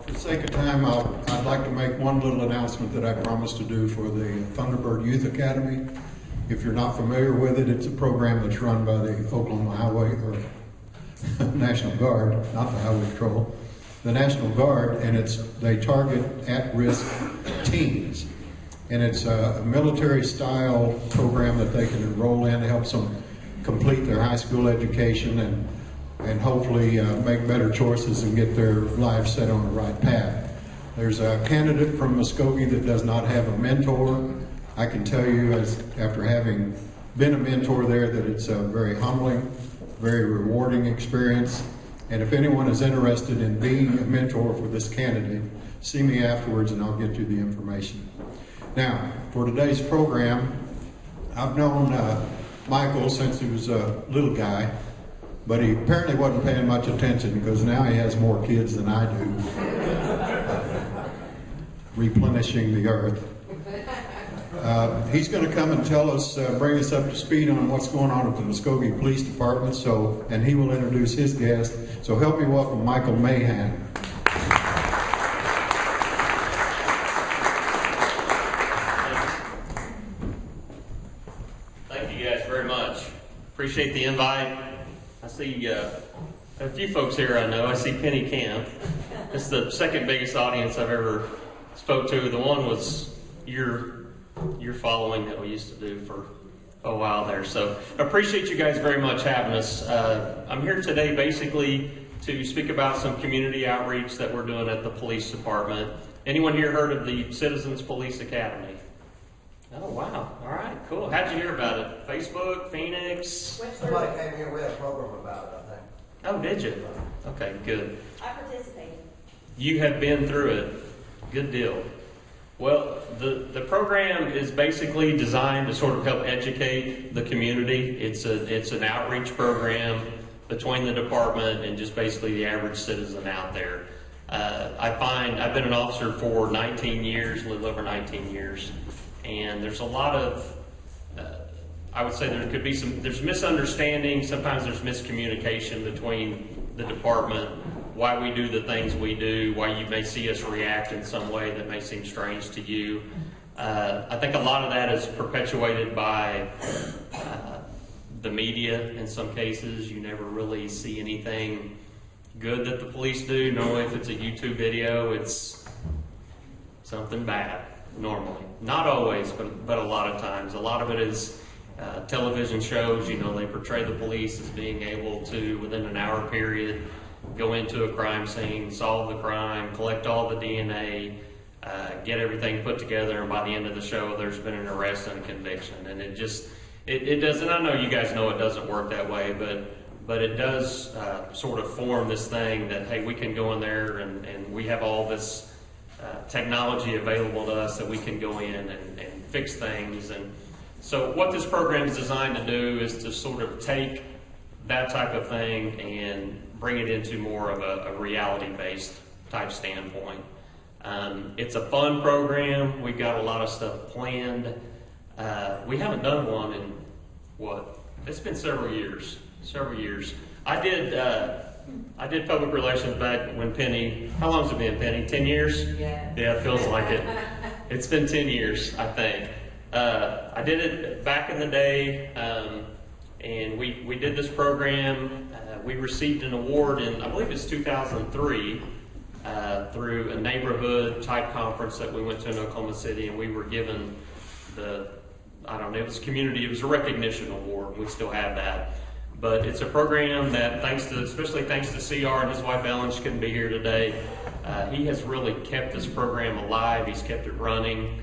For the sake of time, I'd like to make one little announcement that I promised to do for the Thunderbird Youth Academy. If you're not familiar with it, it's a program that's run by the Oklahoma Highway or National Guard, not the Highway Patrol, the National Guard, and they target at-risk teens. And it's a military-style program that they can enroll in. It helps them complete their high school education and hopefully make better choices and get their lives set on the right path. There's a candidate from Muskogee that does not have a mentor. I can tell you, after having been a mentor there, that it's a very humbling, very rewarding experience. And if anyone is interested in being a mentor for this candidate, see me afterwards and I'll get you the information. Now, for today's program, I've known Michael since he was a little guy, but he apparently wasn't paying much attention because now he has more kids than I do, replenishing the earth. He's going to come and tell us, bring us up to speed on what's going on at the Muskogee Police Department, and he will introduce his guest. So help me welcome Michael Mahan. Thank you guys very much. Appreciate the invite. I see a few folks here I know. I see Penny Camp. It's the second biggest audience I've ever spoke to. The one was your following that we used to do for a while there. So I appreciate you guys very much having us. I'm here today basically to speak about some community outreach that we're doing at the police department. Anyone here heard of the Citizens Police Academy? Oh, wow. All right, cool. How'd you hear about it? Facebook, Phoenix? Somebody came here, we had a program about it, I think. Oh, did you? Okay, good. I participated. You have been through it. Good deal. Well, the program is basically designed to sort of help educate the community. It's an outreach program between the department and just basically the average citizen out there. I've been an officer for 19 years, a little over 19 years, and there's a lot of, I would say there's misunderstanding, sometimes there's miscommunication between the department, why we do the things we do, why you may see us react in some way that may seem strange to you. I think a lot of that is perpetuated by the media in some cases. You never really see anything good that the police do. Normally if it's a YouTube video, it's something bad, normally. Not always, but a lot of times. A lot of it is television shows. You know, they portray the police as being able to, within an hour period, go into a crime scene, solve the crime, collect all the DNA, get everything put together, and by the end of the show there's been an arrest and a conviction. And it doesn't, I know you guys know it doesn't work that way, but it does sort of form this thing that, hey, we can go in there and we have all this technology available to us that we can go in and fix things. And so what this program is designed to do is to sort of take that type of thing and bring it into more of a reality-based type standpoint. It's a fun program. We've got a lot of stuff planned. We haven't done one in, it's been several years. I did public relations back when Penny, how long has it been, Penny? 10 years? Yeah. Yeah, it feels like it. It's been 10 years, I think. I did it back in the day, and we did this program. We received an award in, I believe it's 2003, through a neighborhood type conference that we went to in Oklahoma City, and we were given it was a recognition award. We still have that. But it's a program that, especially thanks to CR and his wife Ellen, she couldn't be here today, he has really kept this program alive. He's kept it running.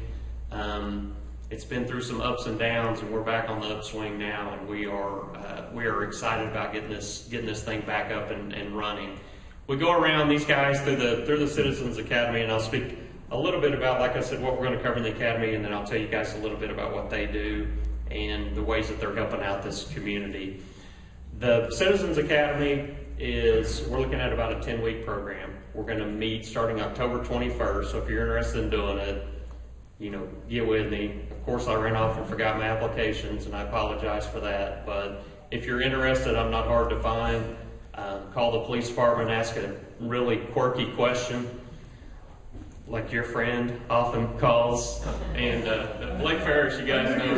It's been through some ups and downs, and we're back on the upswing now, and we are excited about getting this thing back up and running. We go around these guys through the Citizens Academy, and I'll speak a little bit about, like I said, what we're going to cover in the Academy, and then I'll tell you guys a little bit about what they do and the ways that they're helping out this community. The Citizens Academy we're looking at about a 10-week program. We're going to meet starting October 21st, so if you're interested in doing it, get with me. Of course, I ran off and forgot my applications, and I apologize for that, but if you're interested, I'm not hard to find. Call the police department, ask a really quirky question, like your friend often calls, and Blake Ferris, you guys know,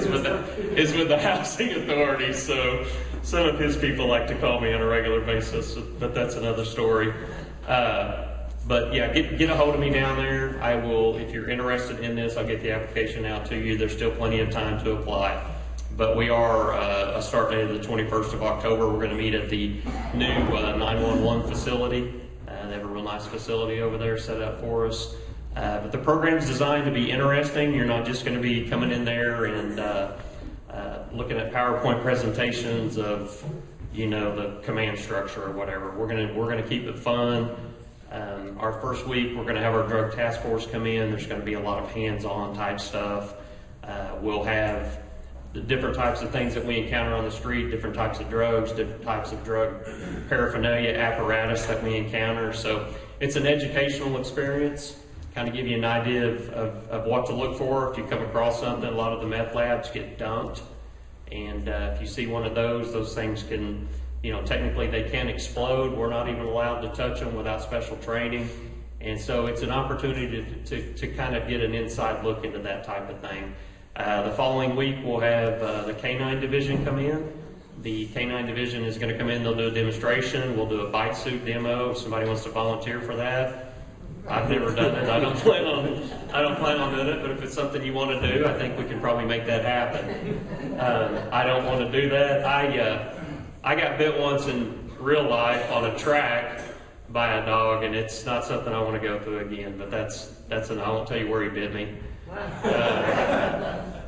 is with the housing authority, so some of his people like to call me on a regular basis, but that's another story. But yeah, get a hold of me down there. I will, if you're interested in this, I'll get the application out to you. There's still plenty of time to apply. But we are a start date of the 21st of October. We're going to meet at the new 911 facility. They have a real nice facility over there set up for us. But the program's designed to be interesting. You're not just going to be coming in there and looking at PowerPoint presentations of, you know, the command structure or whatever. We're gonna keep it fun. Our first week, we're going to have our drug task force come in. There's going to be a lot of hands-on type stuff. We'll have the different types of things that we encounter on the street, different types of drugs, different types of drug paraphernalia apparatus that we encounter. So it's an educational experience, kind of give you an idea of what to look for if you come across something. A lot of the meth labs get dumped, and if you see one of those things can, you know, technically they can explode. We're not even allowed to touch them without special training. And so it's an opportunity to kind of get an inside look into that type of thing. The following week, we'll have the K-9 division come in. The K-9 division is going to come in, they'll do a demonstration. We'll do a bite suit demo if somebody wants to volunteer for that. I've never done it. I don't plan on doing it, but if it's something you want to do, I think we can probably make that happen. I don't want to do that. I got bit once in real life on a track by a dog, and it's not something I want to go through again, but I won't tell you where he bit me.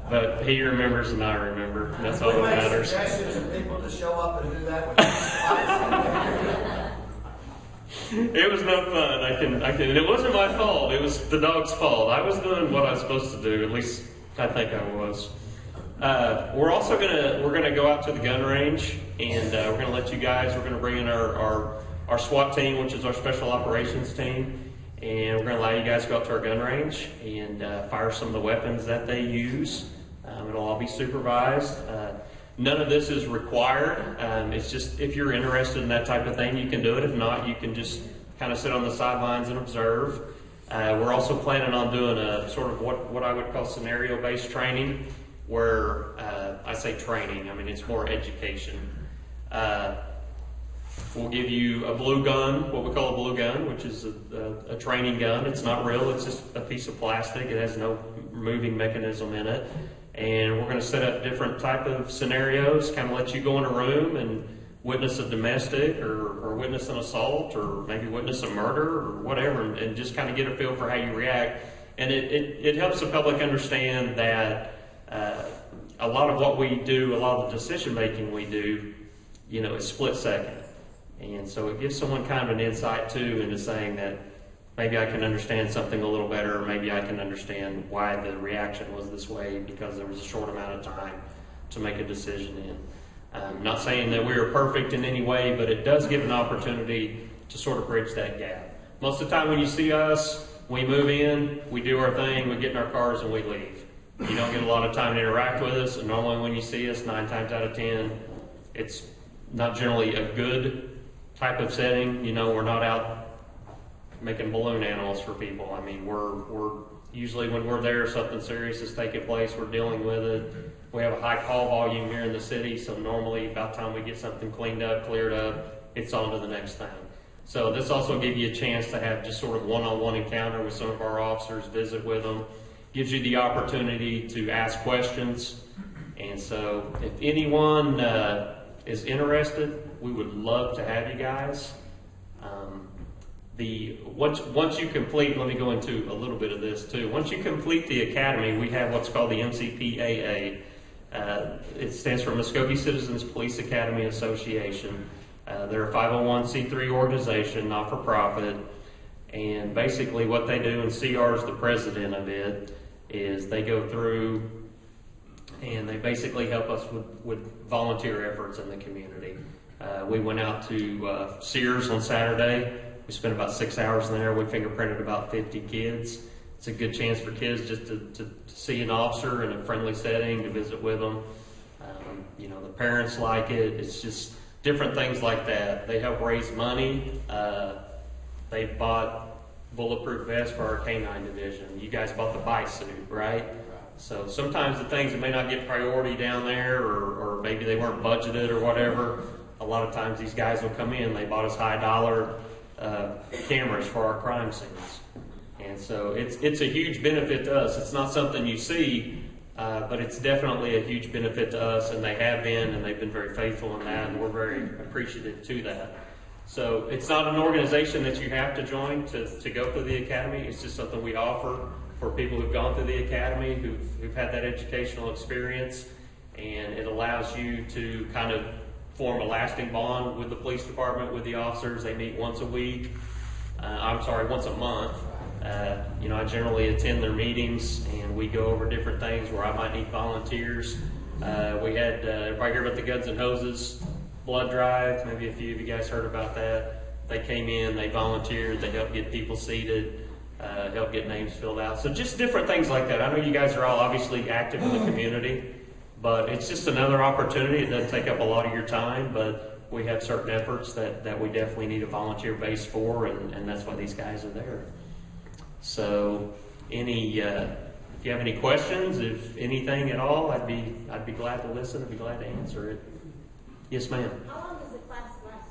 But he remembers and I remember. That's all that matters. Suggestions for people to show up and do that with It was no fun. I can. It wasn't my fault. It was the dog's fault. I was doing what I was supposed to do. At least I think I was. We're also gonna go out to the gun range, and we're gonna let you guys. We're gonna bring in our SWAT team, which is our special operations team. And we're going to allow you guys to go up to our gun range and fire some of the weapons that they use. It'll all be supervised. None of this is required. It's just if you're interested in that type of thing, you can do it. If not, you can just kind of sit on the sidelines and observe. We're also planning on doing a sort of what I would call scenario-based training, where I say training, I mean it's more education. We'll give you a blue gun, what we call a blue gun, which is a training gun. It's not real, it's just a piece of plastic. It has no moving mechanism in it. And we're going to set up different type of scenarios, kind of let you go in a room and witness a domestic or witness an assault or maybe witness a murder or whatever, and just kind of get a feel for how you react. And it helps the public understand that a lot of what we do, a lot of the decision making we do, you know, is split second. And so it gives someone kind of an insight too into saying that maybe I can understand something a little better, or maybe I can understand why the reaction was this way because there was a short amount of time to make a decision in. I'm not saying that we are perfect in any way, but it does give an opportunity to sort of bridge that gap. Most of the time when you see us, we move in, we do our thing, we get in our cars and we leave. You don't get a lot of time to interact with us, and normally when you see us, 9 times out of 10, it's not generally a good type of setting. You know, we're not out making balloon animals for people. I mean, we're usually when we're there, something serious is taking place, we're dealing with it. We have a high call volume here in the city, so normally about the time we get something cleaned up, cleared up, it's on to the next thing. So this also gives you a chance to have just sort of one-on-one encounter with some of our officers, visit with them, gives you the opportunity to ask questions. And so if anyone is interested, we would love to have you guys. Once you complete, let me go into a little bit of this too. Once you complete the academy, we have what's called the MCPAA. It stands for Muskogee Citizens Police Academy Association. They're a 501c3 organization, not for profit. And basically what they do, and CR is the president of it, is they go through and they basically help us with volunteer efforts in the community. We went out to Sears on Saturday. We spent about 6 hours in there. We fingerprinted about 50 kids. It's a good chance for kids just to see an officer in a friendly setting, to visit with them. You know, the parents like it. It's just different things like that. They help raise money. They've bought bulletproof vest for our K-9 division. You guys bought the bike suit, right? So sometimes the things that may not get priority down there, or maybe they weren't budgeted or whatever, a lot of times these guys will come in, they bought us high dollar cameras for our crime scenes. And so it's a huge benefit to us. It's not something you see, but it's definitely a huge benefit to us, and they have been, and they've been very faithful in that, and we're very appreciative to that. So it's not an organization that you have to join to go through the academy. It's just something we offer for people who've gone through the academy, who've had that educational experience, and it allows you to kind of form a lasting bond with the police department, with the officers. They meet once a week. Once a month. I generally attend their meetings, and we go over different things where I might need volunteers. We had, everybody hear about the Guns and Hoses blood drive? Maybe a few of you guys heard about that. They came in, they volunteered, they helped get people seated, helped get names filled out. So just different things like that. I know you guys are all obviously active in the community, but it's just another opportunity. It doesn't take up a lot of your time, but we have certain efforts that we definitely need a volunteer base for, and that's why these guys are there. So if you have any questions, if anything at all, I'd be glad to listen. I'd be glad to answer it. Yes, ma'am. How long does the class last?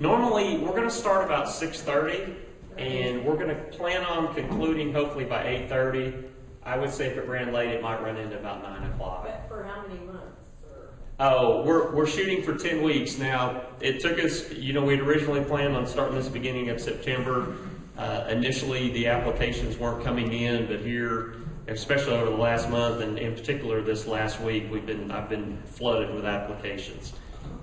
Normally, we're going to start about 6:30, and we're going to plan on concluding hopefully by 8:30. I would say if it ran late, it might run into about 9 o'clock. But for how many months? Oh, we're shooting for 10 weeks. Now, it took us, we'd originally planned on starting this beginning of September. Initially, the applications weren't coming in, but here, especially over the last month, and in particular this last week, I've been flooded with applications.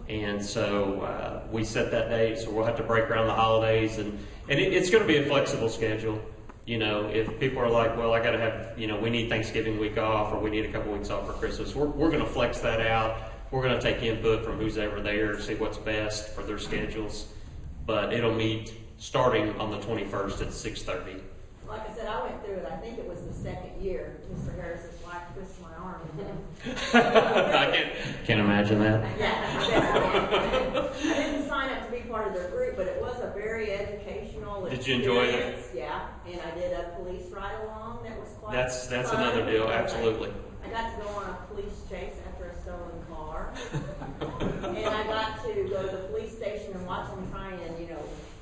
And so we set that date, so we'll have to break around the holidays, and it's going to be a flexible schedule. If people are like, well, I got to have, we need Thanksgiving week off, or we need a couple weeks off for Christmas, we're going to flex that out. We're going to take input from who's ever there, see what's best for their schedules. But it'll meet starting on the 21st at 6:30. Like I said, I went through it. I think it was the second year. Mr. Harris's wife twisted my arm. I can't imagine that. Yeah, I didn't sign up to be part of their group, but it was a very educational experience. Did you enjoy it? Yeah, and I did a police ride-along that was quite That's fun. another deal, absolutely. I got to go on a police chase after a stolen car. And I got to go to the police station and watch him try and,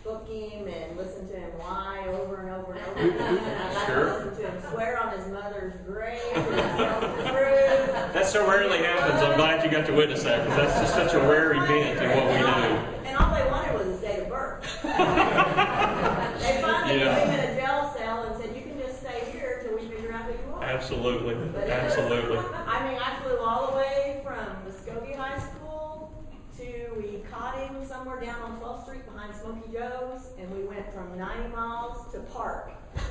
book him and listen to him lie over and over and over again. And I got to listen to him swear on his mother's grave and tell the truth. That so rarely happens. I'm glad you got to witness that, because that's just such a rare event in what we do. And all they wanted was his date of birth. They finally put him in a jail cell and said, you can just stay here till we figure out who you are. Absolutely. But Absolutely. I flew all the way from Muskogee High School we caught him somewhere down on 12th Street behind Smokey Joe's, and we went from 90 miles to Park. To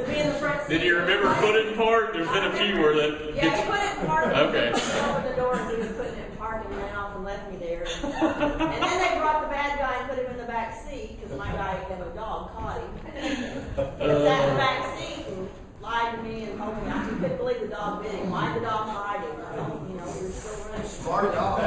be in the front seat. Did you remember put it in park? There's been a few where that. Yeah, he put it in park. Okay. He opened the door and he was putting it in park and ran off and left me there. And then they brought the bad guy and put him in the back seat because my guy and the dog caught him. He sat in the back seat and lied to me and told me he couldn't believe the dog bit him. Why'd the dog bite him? We were still running. Smart dog.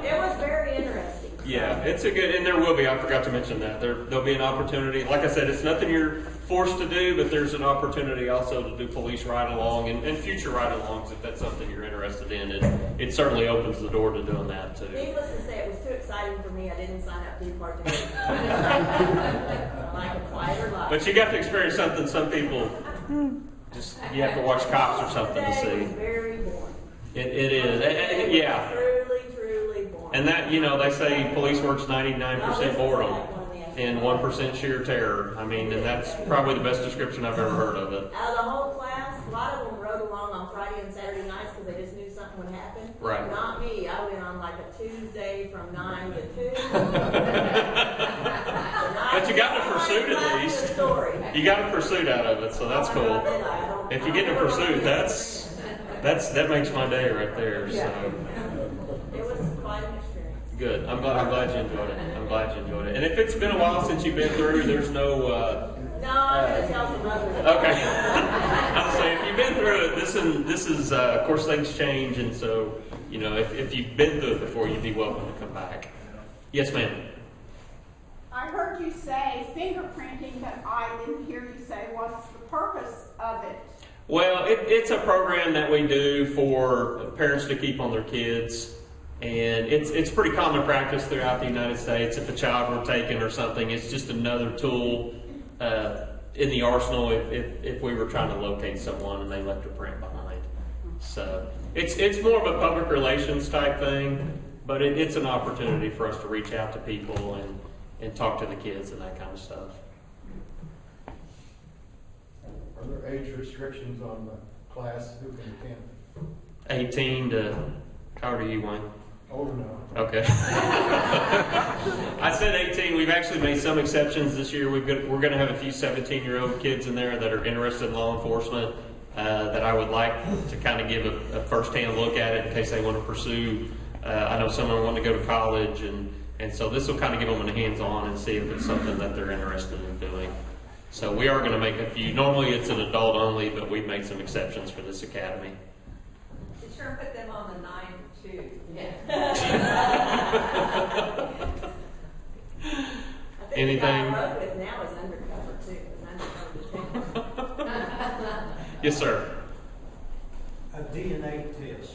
It was very interesting. Yeah, it's a good, and there will be, I forgot to mention that, there'll be an opportunity. Like I said, it's nothing you're forced to do, but there's an opportunity also to do police ride-along and future ride-alongs if that's something you're interested in. It certainly opens the door to doing that too. Needless to say, it was too exciting for me. I didn't sign up to be part of it. I like a quieter life. But you got to experience something some people just, you have to watch Cops or something to Today see. was very boring. It is, yeah. Truly boring. And that, they say police work's 99% boredom and 1% sheer terror. I mean, and that's probably the best description I've ever heard of it. Out of the whole class, a lot of them rode along on Friday and Saturday nights because they just knew something would happen. Right. Not me. I went on like a Tuesday from 9 to 2. But you got a pursuit at least. You got a pursuit out of it, so that's cool. If you get a pursuit, that makes my day right there. So. It was quite an experience. Good. I'm glad you enjoyed it. And if it's been a while since you've been through, there's no. No, I'm going to tell some others. Okay. I'm saying if you've been through it, this is of course things change, and so if you've been through it before, you'd be welcome to come back. Yes, ma'am. I heard you say fingerprinting, but I didn't hear you say what's the purpose of it. Well, it's a program that we do for parents to keep on their kids. And it's pretty common practice throughout the United States. If a child were taken or something, it's just another tool in the arsenal if we were trying to locate someone and they left a print behind. So it's more of a public relations type thing, but it's an opportunity for us to reach out to people and talk to the kids and that kind of stuff. Are there age restrictions on the class who can attend? 18 to, how old are you, Wayne? Old enough. Okay. I said 18. We've actually made some exceptions this year. We're going to have a few 17-year-old kids in there that are interested in law enforcement that I would like to kind of give a first-hand look at it in case they want to pursue. I know some of them want to go to college, and so this will kind of give them a hands-on and see if it's something that they're interested in doing. So we are going to make a few. Normally it's an adult only, but we've made some exceptions for this academy. You sure put them on the 9 too. Anything? The guy I rode with now is undercover too. An undercover detective. Yes, sir. A DNA test,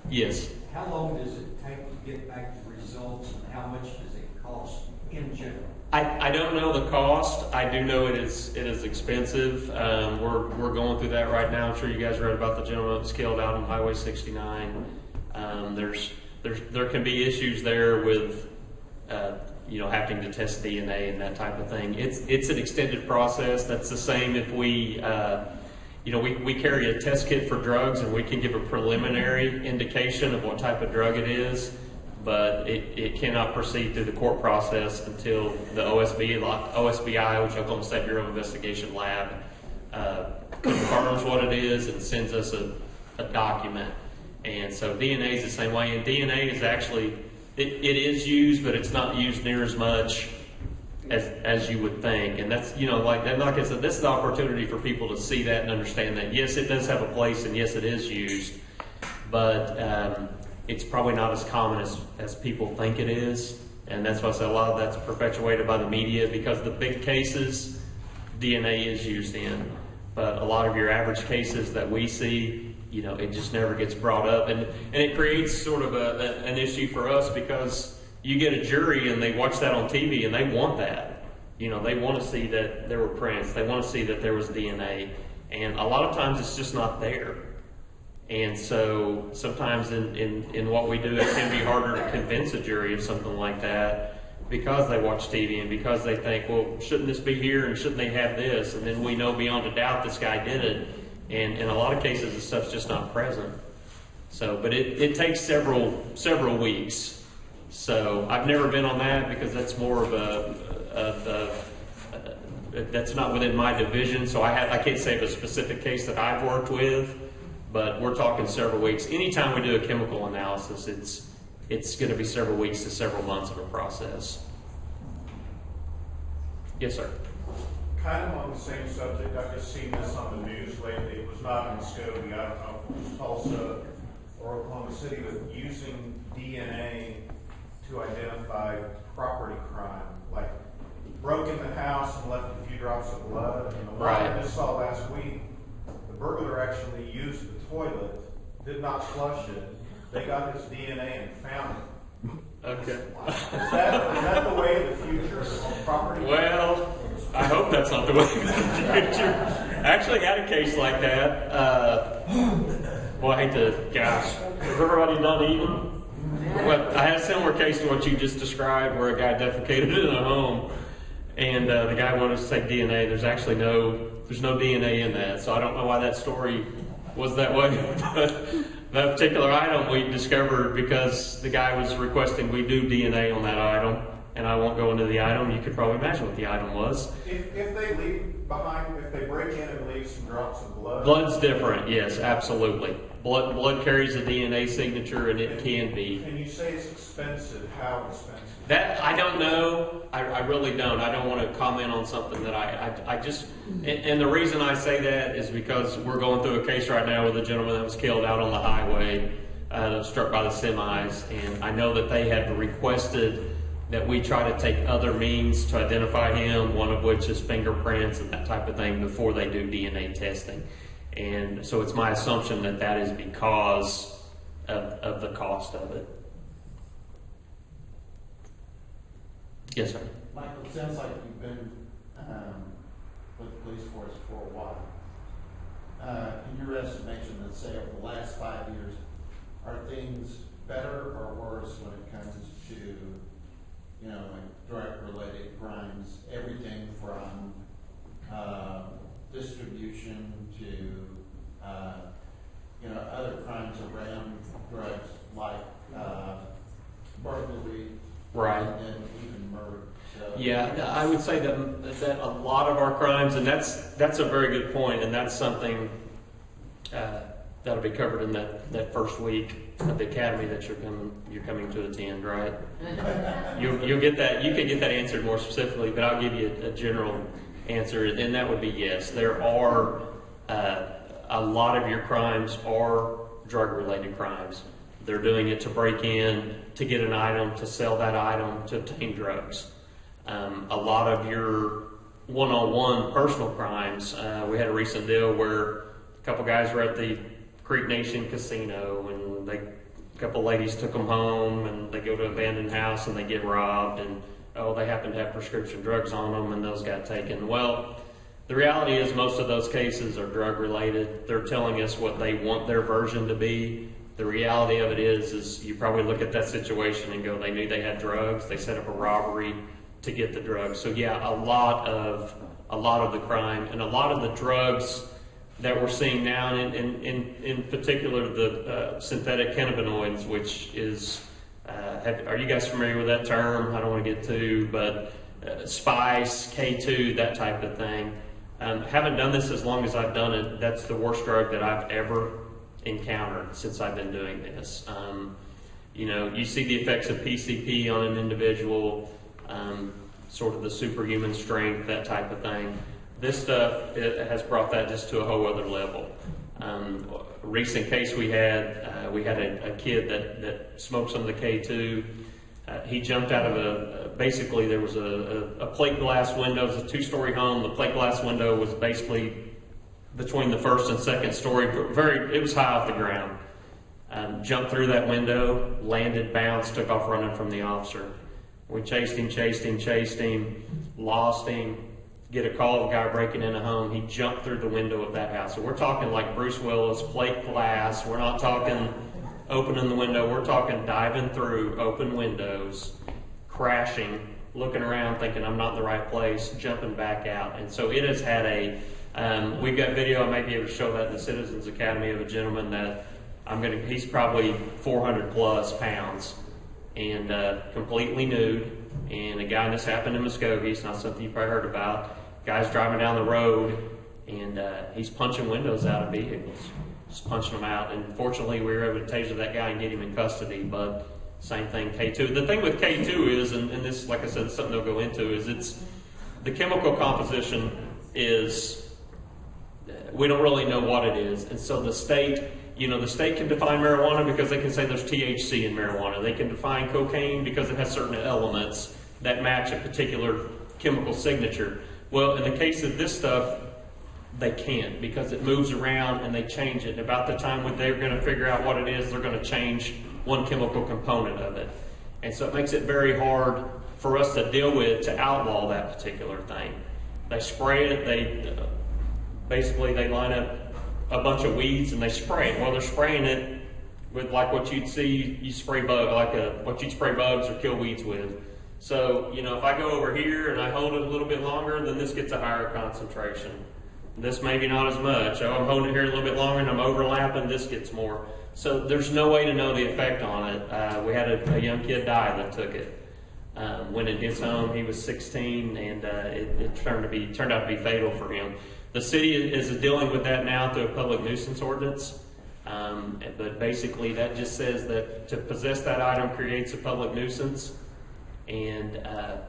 Yes. how long does it take to get back the results, and how much does it cost in general? I don't know the cost. I do know it is expensive. We're going through that right now. I'm sure you guys read about the gentleman that was killed out on Highway 69. There can be issues there with having to test DNA and that type of thing. It's an extended process. That's the same if we carry a test kit for drugs and we can give a preliminary indication of what type of drug it is, but it cannot proceed through the court process until the OSBI, which Oklahoma State Bureau of Investigation Lab, confirms what it is and sends us a document. And so DNA is the same way, and DNA is actually, it is used, but it's not used near as much as you would think. And that's, like I said, this is the opportunity for people to see that and understand that, yes, it does have a place, and yes, it is used, but it's probably not as common as people think it is. And that's why I say a lot of that's perpetuated by the media, because the big cases, DNA is used in. But a lot of your average cases that we see, it just never gets brought up. And it creates sort of an issue for us, because you get a jury and they watch that on TV and they want that. They want to see that there were prints. They want to see that there was DNA. And a lot of times it's just not there. And so sometimes in what we do, it can be harder to convince a jury of something like that, because they watch TV and because they think, well, shouldn't this be here and shouldn't they have this? And then we know beyond a doubt this guy did it. And in a lot of cases, the stuff's just not present. So, but it takes several weeks. So I've never been on that, because that's more of that's not within my division. So I can't say of a specific case that I've worked with, but we're talking several weeks. Anytime we do a chemical analysis, it's going to be several weeks to several months of a process. Yes, sir. Kind of on the same subject, I've just seen this on the news lately. It was not in Muskogee, I don't know if it was Tulsa or Oklahoma City, but using DNA to identify property crime, like broke in the house and left a few drops of blood. And the one I just saw last week, the burglar actually used the toilet, did not flush it. They got his DNA and found it. Okay. Is that the way of the future on property? Well, I hope that's not the way of the future. I actually had a case like that. Well, I hate to, gosh, is everybody not eating? Well, I had a similar case to what you just described, where a guy defecated in a home, and the guy wanted us to take DNA. There's actually no DNA in that, so I don't know why that story was that way. But that particular item we discovered because the guy was requesting we do DNA on that item, and I won't go into the item. You could probably imagine what the item was. If they leave behind, if they break in and leave some drops of blood. Blood's different, yes, absolutely. Blood carries a DNA signature, and it can be. And you say it's expensive. How expensive? That, I don't know. I really don't. I don't want to comment on something that I just, and the reason I say that is because we're going through a case right now with a gentleman that was killed out on the highway, that was struck by the semis, and I know that they had requested that we try to take other means to identify him, one of which is fingerprints and that type of thing before they do DNA testing. And so it's my assumption that that is because of the cost of it. Yes, sir. Michael, it sounds like you've been with the police force for a while. In your estimation, let's say over the last 5 years, are things better or worse when it comes to, you know, like drug-related crimes, everything from distribution to, you know, other crimes around drugs like burglary, Right. and then even murder? So, Yeah, I would say that a lot of our crimes, and that's a very good point, and that's something that'll be covered in that first week of the academy that you're coming to attend, right? You'll get that. You can get that answered more specifically, but I'll give you a general answer, and that would be yes. There are a lot of your crimes are drug-related crimes. They're doing it to break in, to get an item, to sell that item, to obtain drugs. A lot of your one-on-one personal crimes, we had a recent deal where a couple guys were at the Creek Nation Casino, and a couple ladies took them home, and they go to an abandoned house and they get robbed, and they happen to have prescription drugs on them, and those got taken. Well, the reality is most of those cases are drug-related. They're telling us what they want their version to be. The reality of it is you probably look at that situation and go, they knew they had drugs, they set up a robbery to get the drugs. So yeah, a lot of the crime and a lot of the drugs that we're seeing now, and in particular the synthetic cannabinoids, which is, are you guys familiar with that term? I don't want to get too, but spice, K2, that type of thing. Haven't done this as long as I've done it. That's the worst drug that I've ever encountered since I've been doing this. You know, you see the effects of PCP on an individual, sort of the superhuman strength, that type of thing. This stuff, it has brought that just to a whole other level. A recent case we had a kid that smoked some of the K2. He jumped out of basically there was a plate glass window. It was a two-story home. The plate glass window was basically between the first and second story. It was high off the ground. Jumped through that window, landed, bounced, took off running from the officer. We chased him, lost him. Get a call of a guy breaking in a home. He jumped through the window of that house. So we're talking like Bruce Willis, plate glass. We're not talking opening the window. We're talking diving through open windows, crashing, looking around thinking I'm not in the right place, jumping back out. And so it has had we've got video, I may be able to show that in the Citizens Academy, of a gentleman that he's probably 400 plus pounds and completely nude. And a guy, and this happened in Muskogee, it's not something you probably heard about. Guy's driving down the road and he's punching windows out of vehicles, just punching them out. And fortunately, we were able to taser that guy and get him in custody. But same thing, K2. The thing with K2 is, and this, like I said, is something they'll go into, is it's the chemical composition is, we don't really know what it is. And so the state can define marijuana because they can say there's THC in marijuana. They can define cocaine because it has certain elements that match a particular chemical signature. Well, in the case of this stuff, they can't because it moves around and they change it. About the time when they're going to figure out what it is, they're going to change one chemical component of it. And so it makes it very hard for us to deal with, to outlaw that particular thing. They spray it, basically they line up a bunch of weeds and they spray it. Well, they're spraying it with like what you'd see, you spray what you'd spray bugs or kill weeds with. So, if I go over here and I hold it a little bit longer, then this gets a higher concentration. This maybe not as much. Oh, I'm holding it here a little bit longer and I'm overlapping, this gets more. So there's no way to know the effect on it. We had a young kid die that took it. Went in his home, he was 16, and it turned out to be fatal for him. The city is dealing with that now through a public nuisance ordinance. But basically that just says that to possess that item creates a public nuisance. And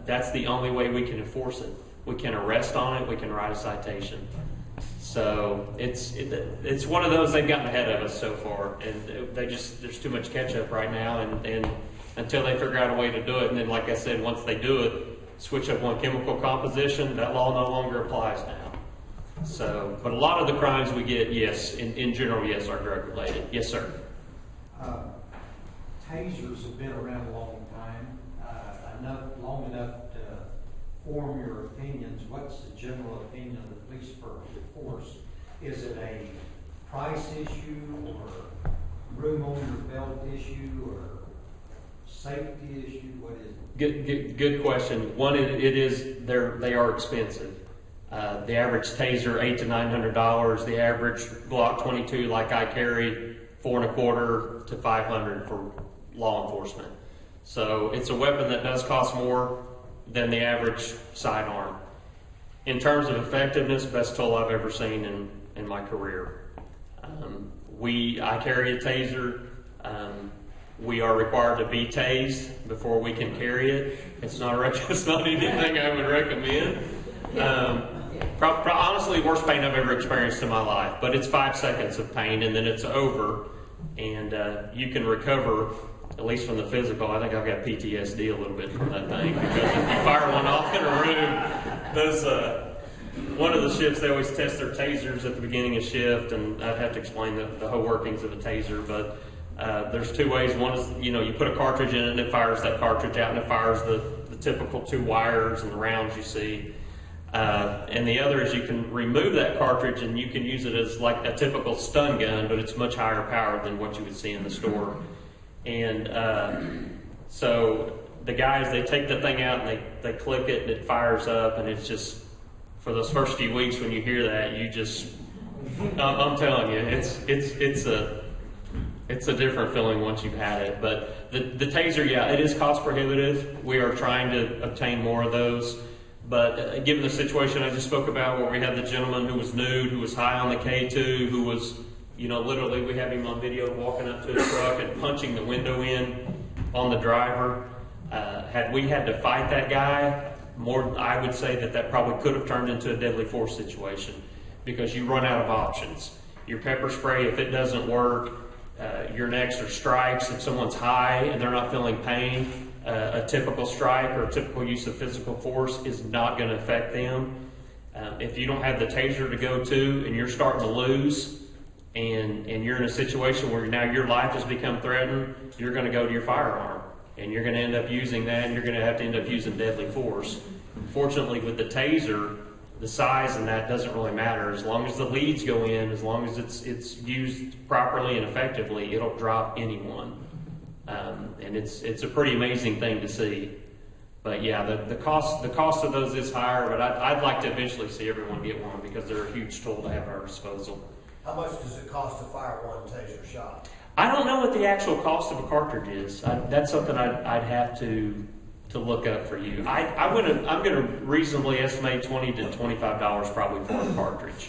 that's the only way we can enforce it. We can arrest on it, we can write a citation. So it's one of those, they've gotten ahead of us so far, and there's too much catch up right now, and until they figure out a way to do it. And then, like I said, once they do it, switch up one chemical composition, that law no longer applies now. So, but a lot of the crimes we get, yes, in general, yes, are drug related. Yes, sir. Tasers have been around a long time, long enough to form your opinions. What's the general opinion of the police force? Is it a price issue, or room on your belt issue, or safety issue? What is it? Good question. One, it is they are expensive. The average taser $800 to $900. The average Glock 22, like I carry, $425 to $500 for law enforcement. So it's a weapon that does cost more than the average sidearm. In terms of effectiveness, best tool I've ever seen in my career. I carry a taser. We are required to be tased before we can carry it. It's not anything I would recommend. Honestly, worst pain I've ever experienced in my life. But it's 5 seconds of pain, and then it's over, and you can recover, at least from the physical. I think I've got PTSD a little bit from that thing, because if you fire one off in a room, one of the shifts, they always test their tasers at the beginning of shift, and I'd have to explain the whole workings of a taser, but there's 2 ways. One is, you put a cartridge in it, and it fires that cartridge out, and it fires the typical 2 wires and the rounds you see. And the other is you can remove that cartridge, and you can use it as like a typical stun gun, but it's much higher power than what you would see in the store. And so the guys, they take the thing out, and they click it, and it fires up, and it's just, for those first few weeks when you hear that, you just, I'm telling you, it's a different feeling once you've had it. But the taser, yeah, it is cost prohibitive. We are trying to obtain more of those. But given the situation I just spoke about, where we had the gentleman who was nude, who was high on the K2, who was, literally, we have him on video walking up to his truck and punching the window in on the driver. Had we had to fight that guy, I would say that probably could have turned into a deadly force situation, because you run out of options. Your pepper spray, if it doesn't work, your next are strikes. If someone's high and they're not feeling pain, a typical strike or a typical use of physical force is not going to affect them. If you don't have the taser to go to, and you're starting to lose, and you're in a situation where now your life has become threatened, you're going to go to your firearm, and you're going to end up using that, and you're going to have to end up using deadly force. Fortunately, with the taser, the size and that doesn't really matter. As long as the leads go in, as long as it's used properly and effectively, it'll drop anyone. And it's a pretty amazing thing to see. But yeah, the cost of those is higher, but I'd like to eventually see everyone get one, because they're a huge tool to have at our disposal. How much does it cost to fire one taser shot? I don't know what the actual cost of a cartridge is. That's something I'd have to look up for you. I'm going to reasonably estimate $20 to $25 probably for a cartridge.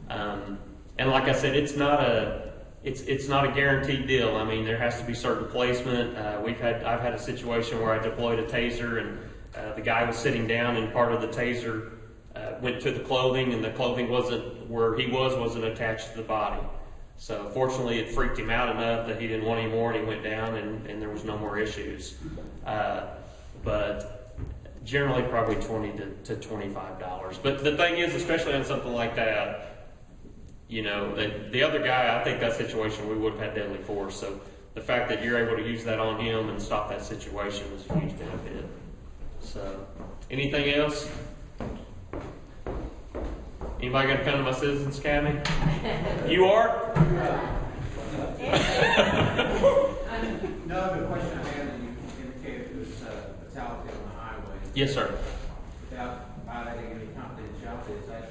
And like I said, it's not a guaranteed deal. I mean, there has to be certain placement. I've had a situation where I deployed a taser, and the guy was sitting down, and part of the taser went to the clothing, and the clothing wasn't where he wasn't attached to the body. So fortunately, it freaked him out enough that he didn't want any more, and he went down, and there was no more issues. But generally, probably $20 to $25. But the thing is, especially on something like that, the other guy, I think that situation, we would have had deadly force. So the fact that you're able to use that on him and stop that situation is a huge benefit. So, anything else? Anybody going to come to my Citizens Academy? You are? No, the question I had that you indicated was fatality on the highway. Yes, sir. Without violating any confidentiality, is that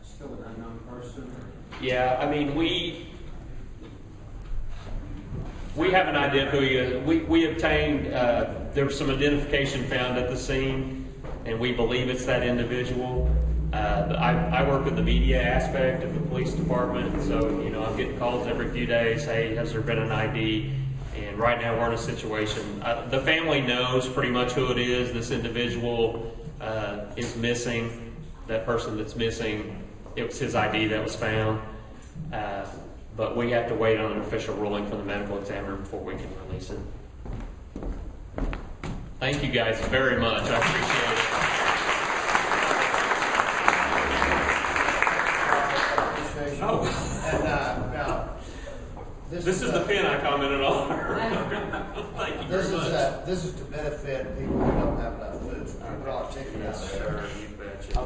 still an unknown person? Or? Yeah, I mean, we have an idea of who he is. We obtained, there was some identification found at the scene, and we believe it's that individual. I work with the media aspect of the police department, so I'm getting calls every few days. Hey, has there been an ID? And right now we're in a situation. The family knows pretty much who it is. This individual is missing. That person that's missing, it was his ID that was found. But we have to wait on an official ruling from the medical examiner before we can release it. Thank you guys very much. I appreciate it. Appreciation. Oh. And, now, This is the pin I commented on. Thank you This very is, much. this is to benefit people who don't have enough food. So we brought chicken out there. You betcha.